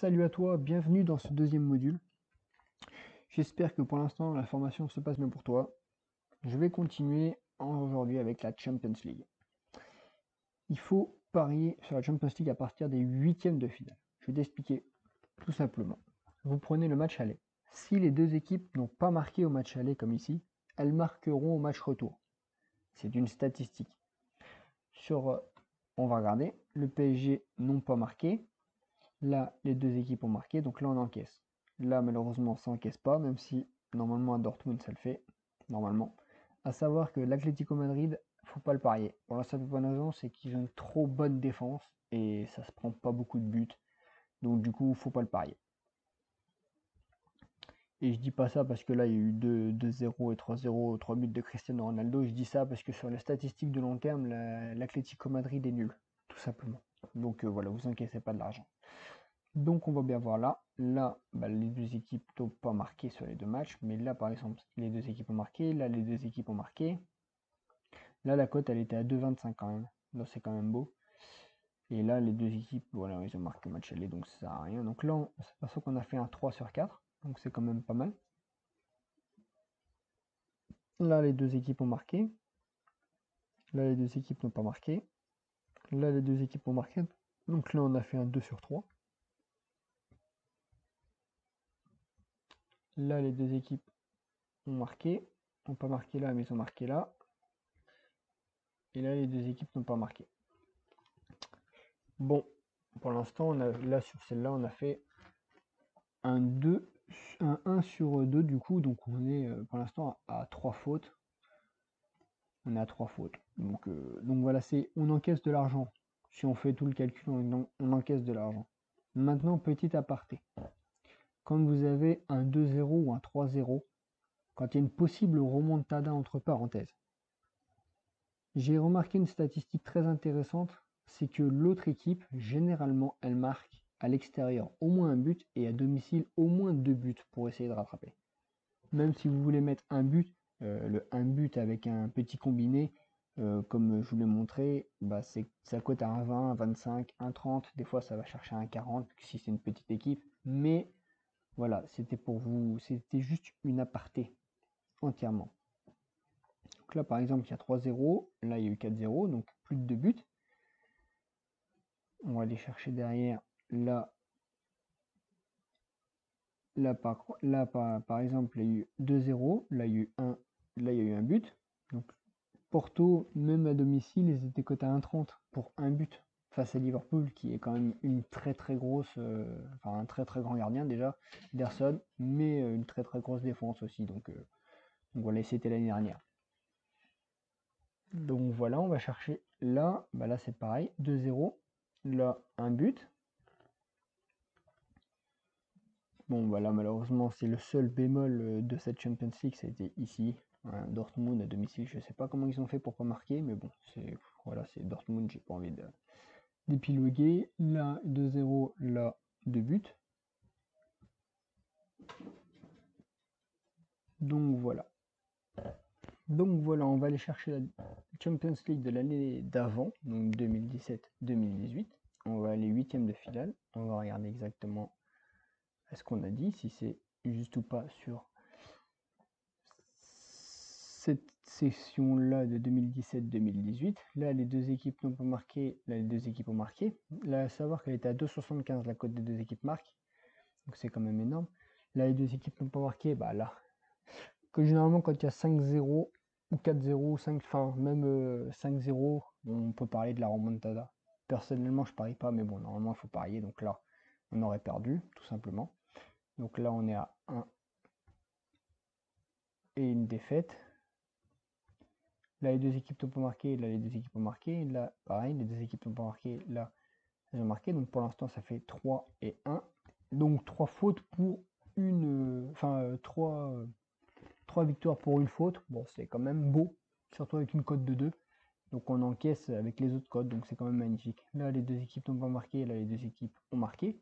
Salut à toi, bienvenue dans ce deuxième module. J'espère que pour l'instant la formation se passe bien pour toi. Je vais continuer aujourd'hui avec la Champions League. Il faut parier sur la Champions League à partir des huitièmes de finale. Je vais t'expliquer tout simplement. Vous prenez le match aller. Si les deux équipes n'ont pas marqué au match aller comme ici, elles marqueront au match retour. C'est une statistique. On va regarder, le PSG n'ont pas marqué. Là, les deux équipes ont marqué, donc là on encaisse. Là, malheureusement, ça encaisse pas, même si normalement à Dortmund ça le fait, normalement. À savoir que l'Atlético Madrid, faut pas le parier. Pour la simple bonne raison, c'est qu'ils ont une trop bonne défense et ça se prend pas beaucoup de buts. Donc du coup, faut pas le parier. Et je dis pas ça parce que là, il y a eu 2-0 et 3-0, 3 buts de Cristiano Ronaldo. Je dis ça parce que sur les statistiques de long terme, l'Atlético Madrid est nul, tout simplement. Donc voilà, vous encaissez pas de l'argent. Donc on va bien voir là. Là, les deux équipes n'ont pas marqué sur les deux matchs. Mais là, par exemple, les deux équipes ont marqué. Là, les deux équipes ont marqué. Là, la cote, elle était à 2,25 quand même. Là, c'est quand même beau. Et là, les deux équipes, voilà, ils ont marqué match aller, donc ça sert à rien. Donc là, on s'aperçoit qu'on a fait un 3 sur 4. Donc c'est quand même pas mal. Là, les deux équipes ont marqué. Là, les deux équipes n'ont pas marqué. Là, les deux équipes ont marqué. Donc là, on a fait un 2 sur 3. Là, les deux équipes ont marqué. N'ont pas marqué là, mais ils ont marqué là. Et là, les deux équipes n'ont pas marqué. Bon, pour l'instant, là sur celle-là, on a fait un 1 sur 2 du coup. Donc on est pour l'instant à 3 fautes. On est à 3 fautes. Donc voilà, on encaisse de l'argent. Si on fait tout le calcul, on encaisse de l'argent. Maintenant, petit aparté. Quand vous avez un 2-0 ou un 3-0, quand il y a une possible remontada entre parenthèses, j'ai remarqué une statistique très intéressante, c'est que l'autre équipe, généralement, elle marque à l'extérieur au moins un but et à domicile au moins 2 buts pour essayer de rattraper. Même si vous voulez mettre un but, le un but avec un petit combiné, comme je vous l'ai montré, ça cote à 1,20, 1,25, 1,30, des fois ça va chercher un 40 si c'est une petite équipe, mais voilà, c'était pour vous, c'était juste une aparté entièrement. Donc là, par exemple, il y a 3-0, là, il y a eu 4-0, donc plus de 2 buts. On va aller chercher derrière, là, par exemple, il y a eu 2-0, là, il y a eu là, il y a eu un but. Donc, Porto, même à domicile, ils étaient cotés à 1,30 pour un but face à Liverpool, qui est quand même une très très grosse, enfin un très très grand gardien déjà, Ederson, mais une très très grosse défense aussi. Donc voilà, c'était l'année dernière. Donc voilà, on va chercher là, là c'est pareil, 2-0, là un but. Bon voilà, malheureusement c'est le seul bémol de cette Champions League, ça a été ici, Dortmund à domicile, je sais pas comment ils ont fait pour pas marquer, mais bon, c'est Dortmund, j'ai pas envie d'épiloguer. Là 2-0, là 2 buts. Donc voilà. Donc voilà, on va aller chercher la Champions League de l'année d'avant, donc 2017-2018. On va aller huitième de finale. On va regarder exactement ce qu'on a dit, si c'est juste ou pas sur cette session-là de 2017-2018. Là, les deux équipes n'ont pas marqué. Là, les deux équipes ont marqué. Là, à savoir qu'elle était à 2,75 la cote des deux équipes marquent. Donc c'est quand même énorme. Là, les deux équipes n'ont pas marqué. Bah là, que généralement, quand il y a 5-0 ou 4-0, 5, enfin, même 5-0, on peut parler de la remontada. Personnellement, je parie pas, mais bon, normalement, il faut parier. Donc là, on aurait perdu, tout simplement. Donc là, on est à 1 et une défaite. Là, les deux équipes n'ont pas marqué. Là, les deux équipes ont marqué. Là, pareil, les deux équipes n'ont pas marqué. Là, elles ont marqué. Donc pour l'instant, ça fait 3 et 1. Donc 3 fautes pour une. Enfin, 3 victoires pour une faute. Bon, c'est quand même beau. Surtout avec une cote de 2. Donc on encaisse avec les autres cotes. Donc c'est quand même magnifique. Là, les deux équipes n'ont pas marqué. Là, les deux équipes ont marqué.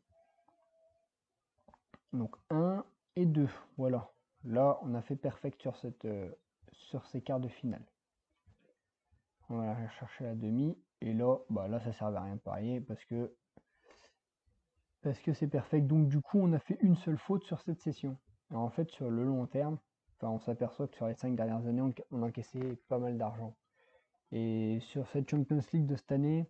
Donc 1 et 2. Voilà. Là, on a fait perfect sur ces quarts de finale. On va aller chercher la demi. Et là, là, ça servait à rien de parier parce que parce que c'est perfect. Donc du coup, on a fait une seule faute sur cette session. Alors, en fait, sur le long terme, enfin, on s'aperçoit que sur les 5 dernières années, on encaissait pas mal d'argent. Et sur cette Champions League de cette année,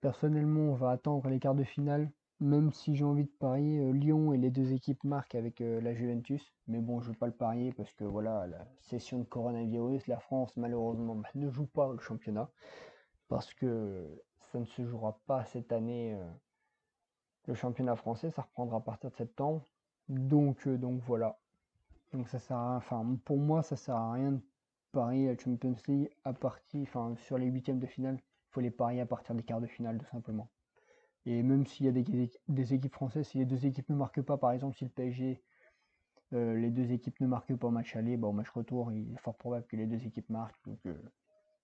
personnellement, on va attendre les quarts de finale, même si j'ai envie de parier Lyon et les deux équipes marquent avec la Juventus. Mais bon, je ne veux pas le parier parce que voilà, la session de coronavirus, la France malheureusement ne joue pas le championnat parce que ça ne se jouera pas cette année. Le championnat français, ça reprendra à partir de septembre. Donc voilà. Donc ça sert à, enfin, pour moi, ça sert à rien de parier la Champions League à partir, enfin, sur les huitièmes de finale. Il faut les parier à partir des quarts de finale, tout simplement. Et même s'il y a des équipes françaises, si les deux équipes ne marquent pas, par exemple, si le PSG, les deux équipes ne marquent pas au match aller, bah, au match retour, il est fort probable que les deux équipes marquent.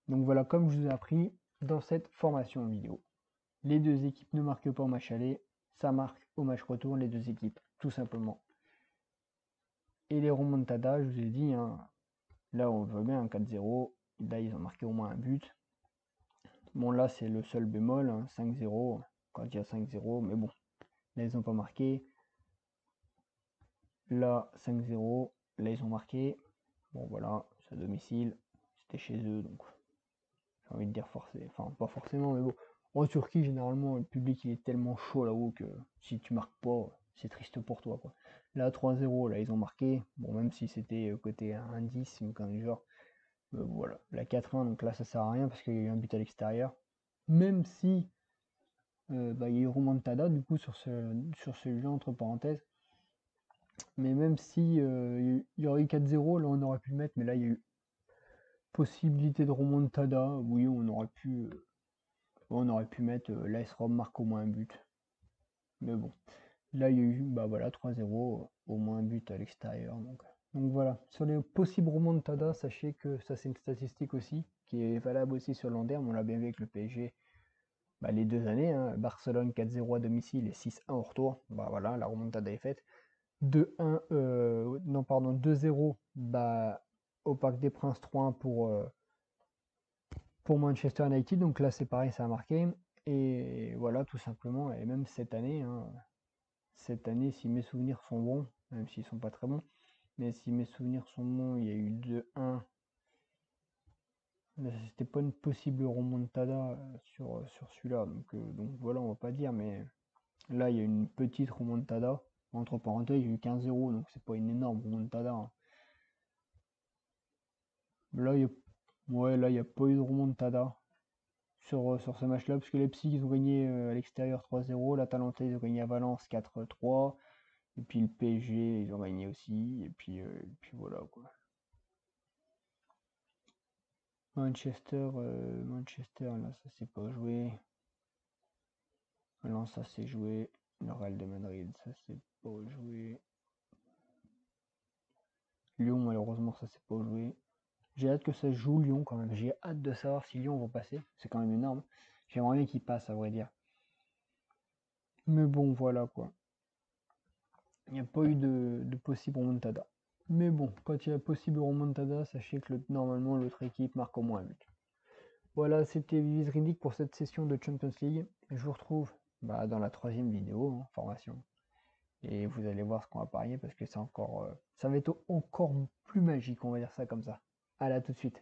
Donc voilà, comme je vous ai appris dans cette formation vidéo. Les deux équipes ne marquent pas au match aller, ça marque au match retour les deux équipes, tout simplement. Et les remontadas, je vous ai dit, hein, là on voit bien un 4-0, là ils ont marqué au moins un but. Bon là c'est le seul bémol, hein, 5-0, quand il y a 5-0, mais bon, là ils n'ont pas marqué. Là 5-0, là ils ont marqué. Bon voilà, c'est à domicile, c'était chez eux, donc j'ai envie de dire forcé, enfin pas forcément, mais bon. En Turquie, généralement, le public il est tellement chaud là-haut que si tu marques pas, c'est triste pour toi, quoi. Là, 3-0, là, ils ont marqué. Bon, même si c'était côté 1-10, ou quand du genre. Voilà. La 4-1, donc là, ça sert à rien parce qu'il y a eu un but à l'extérieur. Même si bah, il y a eu remontada, du coup, sur ce jeu, entre parenthèses. Mais même si il y aurait eu 4-0, là, on aurait pu le mettre. Mais là, il y a eu possibilité de remontada. Oui, on aurait pu mettre l'AS Rome marque au moins un but. Mais bon, là il y a eu bah voilà 3-0, au moins un but à l'extérieur. Donc voilà, sur les possibles remontadas, sachez que ça c'est une statistique aussi qui est valable aussi sur le long terme. On l'a bien vu avec le PSG bah, les deux années, hein. Barcelone 4-0 à domicile et 6-1 au retour. Bah voilà, la remontada est faite. 2-1, non pardon, 2-0 bah, au Parc des Princes, 3-1 pour Manchester United. Donc là c'est pareil, ça a marqué. Et voilà, tout simplement. Et même cette année, hein, si mes souvenirs sont bons, même s'ils sont pas très bons, mais si mes souvenirs sont bons, il y a eu 2-1. C'était pas une possible remontada sur celui-là. Donc voilà, on va pas dire, mais là, il y a une petite remontada. Entre parenthèses, il y a eu 15-0, donc c'est pas une énorme remontada, hein. Là, là, il n'y a pas eu de remontada sur ce match-là, parce que les Leipzig, ils ont gagné à l'extérieur 3-0, l'Atalanta, ils ont gagné à Valence 4-3. Et puis le PSG, ils ont gagné aussi. Et puis voilà quoi. Manchester, là ça s'est pas joué. Lens ça s'est joué. Le Real de Madrid, ça s'est pas joué. Lyon, malheureusement, ça s'est pas joué. J'ai hâte que ça se joue Lyon quand même. J'ai hâte de savoir si Lyon va passer. C'est quand même énorme. J'aimerais bien qu'ils passent, à vrai dire. Mais bon, voilà quoi. Il n'y a pas eu de possible remontada. Mais bon, quand il y a possible remontada, sachez que normalement l'autre équipe marque au moins un but. Voilà, c'était Vivis Riddick pour cette session de Champions League. Je vous retrouve bah, dans la troisième vidéo, hein, formation. Et vous allez voir ce qu'on va parier parce que c'est encore, ça va être encore plus magique, on va dire ça comme ça. Allez, à tout de suite.